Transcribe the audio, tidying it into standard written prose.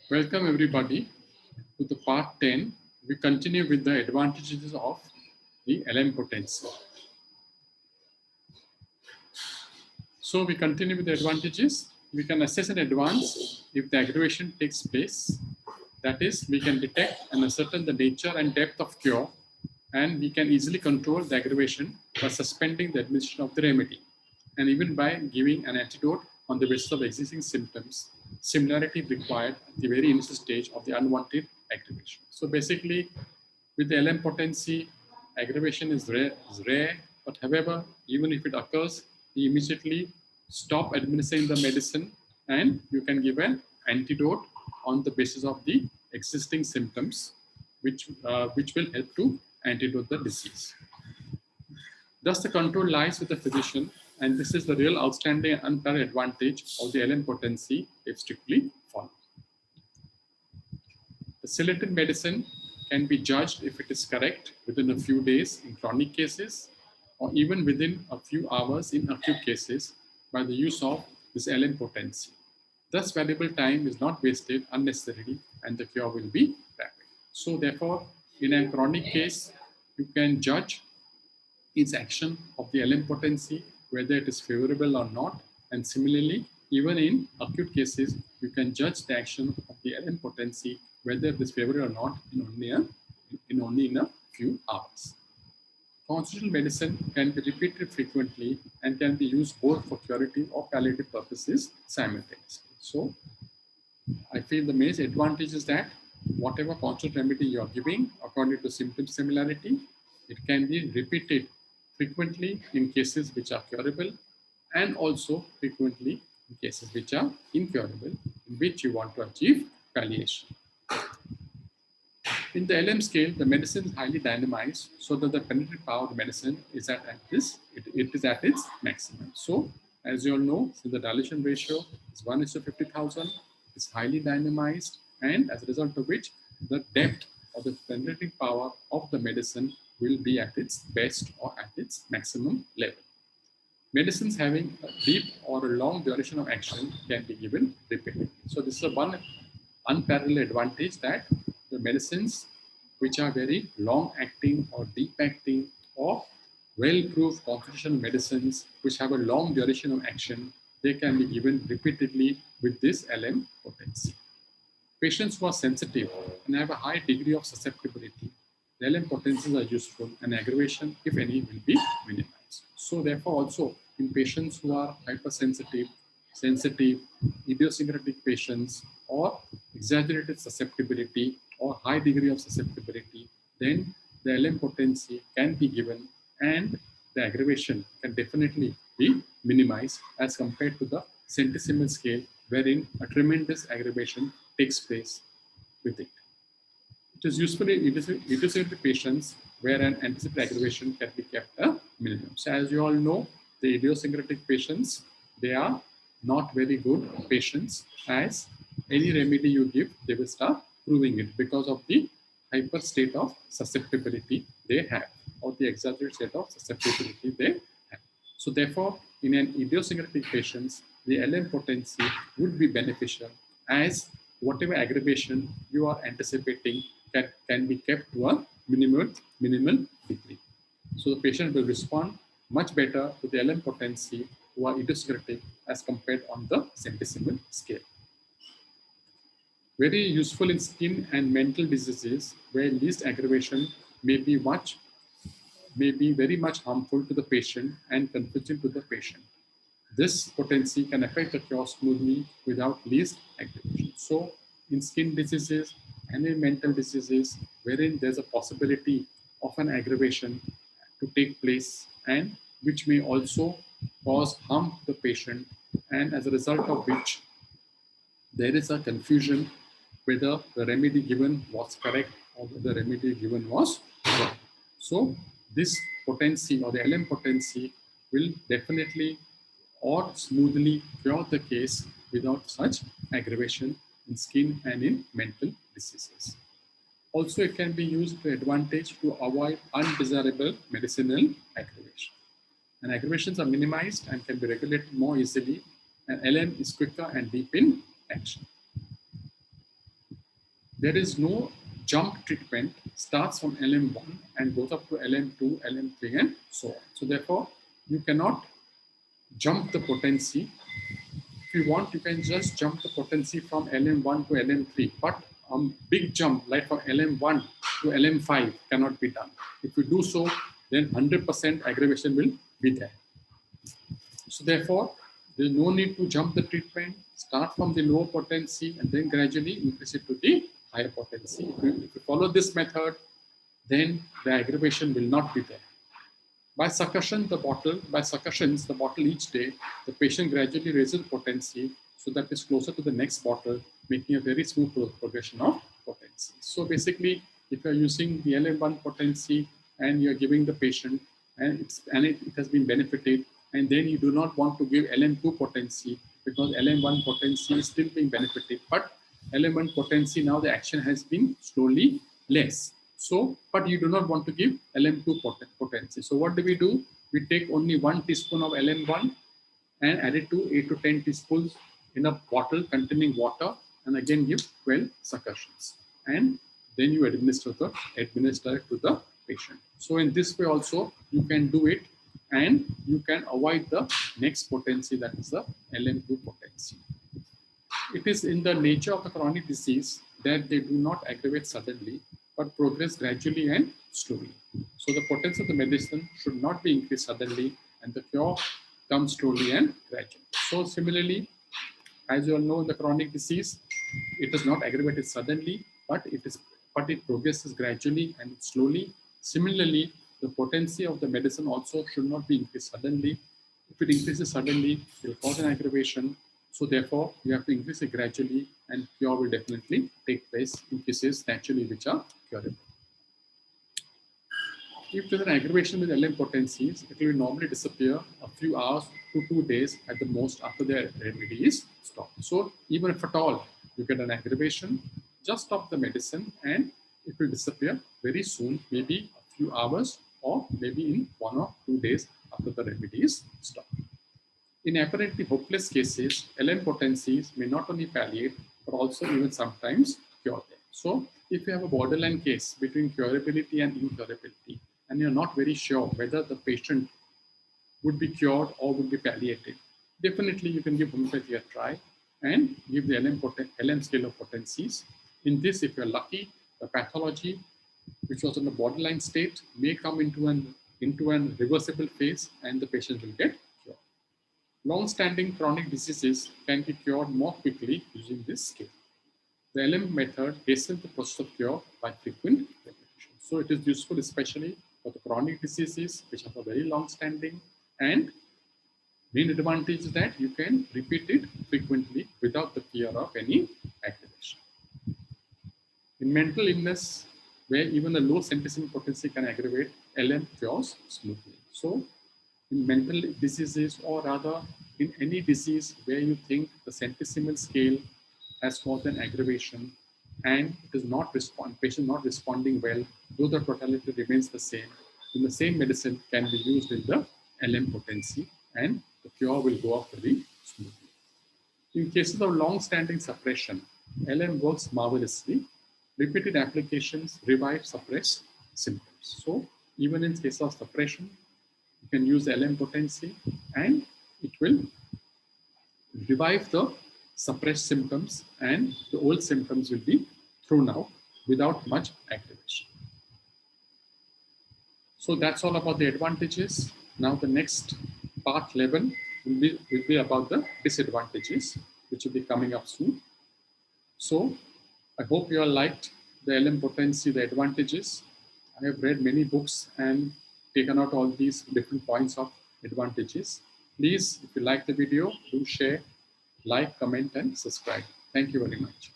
Welcome everybody to the part 10. We continue with the advantages of the LM potency. So we continue with the advantages. We can assess in advance if the aggravation takes place. That is, we can detect and ascertain the nature and depth of cure, and we can easily control the aggravation by suspending the administration of the remedy, and even by giving an antidote on the basis of existing symptoms, similarity required at the very initial stage of the unwanted aggravation. So basically, with the LM potency, aggravation is rare, but however, even if it occurs, you immediately stop administering the medicine and you can give an antidote on the basis of the existing symptoms, which will help to antidote the disease. Thus, the control lies with the physician, and this is the real outstanding and unparalleled advantage of the LM potency if strictly followed. The selected medicine can be judged if it is correct within a few days in chronic cases, or even within a few hours in acute cases by the use of this LM potency. Thus, valuable time is not wasted unnecessarily, and the cure will be rapid. So, therefore, in a chronic case, you can judge its action of the LM potency, whether it is favorable or not. And similarly, even in acute cases, you can judge the action of the LM potency, whether it is favorable or not, in only a few hours. Constitutional medicine can be repeated frequently and can be used both for curative or palliative purposes simultaneously. So, I feel the major advantage is that whatever constitutional remedy you are giving, according to symptom similarity, it can be repeated frequently in cases which are curable, and also frequently in cases which are incurable, in which you want to achieve palliation. In the LM scale, the medicine is highly dynamized so that the penetrative power of the medicine is at its maximum. So, as you all know, since the dilution ratio is 1:50,000, it is highly dynamized, and as a result of which, the depth of the penetrating power of the medicine will be at its best or at its maximum level. Medicines having a deep or a long duration of action can be given repeatedly. So this is a one unparalleled advantage, that the medicines which are very long acting or deep acting or well-proved constitutional medicines which have a long duration of action, they can be given repeatedly with this LM potency. Patients who are sensitive and have a high degree of susceptibility, the LM potencies are useful, and aggravation, if any, will be minimized. So therefore also in patients who are hypersensitive, sensitive, idiosyncratic patients, or exaggerated susceptibility or high degree of susceptibility, then the LM potency can be given, and the aggravation can definitely be minimized as compared to the centesimal scale, wherein a tremendous aggravation takes place with it. It is useful in idiosyncratic patients where an anticipated aggravation can be kept a minimum. So as you all know, the idiosyncratic patients, they are not very good patients, as any remedy you give, they will start proving it because of the hyper state of susceptibility they have, or the exaggerated state of susceptibility they have. So therefore, in an idiosyncratic patients, the LM potency would be beneficial, as whatever aggravation you are anticipating can be kept to a minimal degree. So the patient will respond much better to the LM potency who are idiosyncratic as compared on the centesimal scale. Very useful in skin and mental diseases where least aggravation may be very much harmful to the patient and confusing to the patient. This potency can affect the cure smoothly without least aggravation. So, in skin diseases and in mental diseases, wherein there's a possibility of an aggravation to take place, and which may also cause harm to the patient, and as a result of which there is a confusion whether the remedy given was correct or whether the remedy given was wrong. So this potency or the LM potency will definitely or smoothly cure the case without such aggravation in skin and in mental diseases. Also, it can be used to advantage to avoid undesirable medicinal aggravation. And aggravations are minimized and can be regulated more easily, and LM is quicker and deep in action. There is no jump treatment, starts from LM1 and goes up to LM2, LM3, and so on. So therefore, you cannot jump the potency. If you want, you can just jump the potency from LM1 to LM3, but a big jump like from LM1 to LM5 cannot be done. If you do so, then 100% aggravation will be there. So therefore, there is no need to jump the treatment, start from the low potency and then gradually increase it to the higher potency. If you follow this method, then the aggravation will not be there. By succussions, the bottle each day, the patient gradually raises potency so that it's closer to the next bottle, making a very smooth progression of potency. So basically, if you're using the LM1 potency and you're giving the patient, and it has been benefited, and then you do not want to give LM2 potency because LM1 potency is still being benefited, but LM1 potency now the action has been slowly less. So, but you do not want to give LM2 potency. So what do? We take only 1 teaspoon of LM1 and add it to 8 to 10 teaspoons in a bottle containing water and again give 12 succussions. And then you administer it to the patient. So in this way also you can do it and you can avoid the next potency, that is the LM2 potency. It is in the nature of the chronic disease that they do not aggravate suddenly, but progress gradually and slowly. So the potency of the medicine should not be increased suddenly, and the cure comes slowly and gradually. So similarly, as you all know, in the chronic disease, it is not aggravated suddenly, but it progresses gradually and slowly. Similarly, the potency of the medicine also should not be increased suddenly. If it increases suddenly, it will cause an aggravation. So therefore, you have to increase it gradually, and cure will definitely take place in cases naturally which are curable. If there's an aggravation with LM potencies, it will normally disappear a few hours to 2 days at the most after the remedy is stopped. So even if at all you get an aggravation, just stop the medicine and it will disappear very soon, maybe a few hours or maybe in 1 or 2 days after the remedy is stopped. In apparently hopeless cases, LM potencies may not only palliate but also even sometimes cure them. So if you have a borderline case between curability and incurability, and you're not very sure whether the patient would be cured or would be palliated, definitely you can give homeopathy a try and give the LM scale of potencies. In this, if you're lucky, the pathology, which was in a borderline state, may come into an reversible phase and the patient will get cured. Long-standing chronic diseases can be cured more quickly using this scale. The LM method hastens the process of cure by frequent repetition. So it is useful especially for the chronic diseases which have a very long-standing, and main advantage is that you can repeat it frequently without the fear of any aggravation. In mental illness, where even a low centesimal potency can aggravate, LM cures smoothly. So in mental diseases, or rather in any disease where you think the centesimal scale has caused an aggravation and it is not patient not responding well, though the totality remains the same, then the same medicine can be used in the LM potency and the cure will go off very smoothly. In cases of long-standing suppression, LM works marvelously. Repeated applications revive suppressed symptoms. So even in case of suppression, you can use LM potency and it will revive the suppressed symptoms and the old symptoms will be thrown out without much aggravation. So that's all about the advantages. Now the next part 11 will be about the disadvantages, which will be coming up soon. So I hope you all liked the LM potency, the advantages. I have read many books and taken out all these different points of advantages. Please, if you like the video, do share, like, comment, and subscribe. Thank you very much.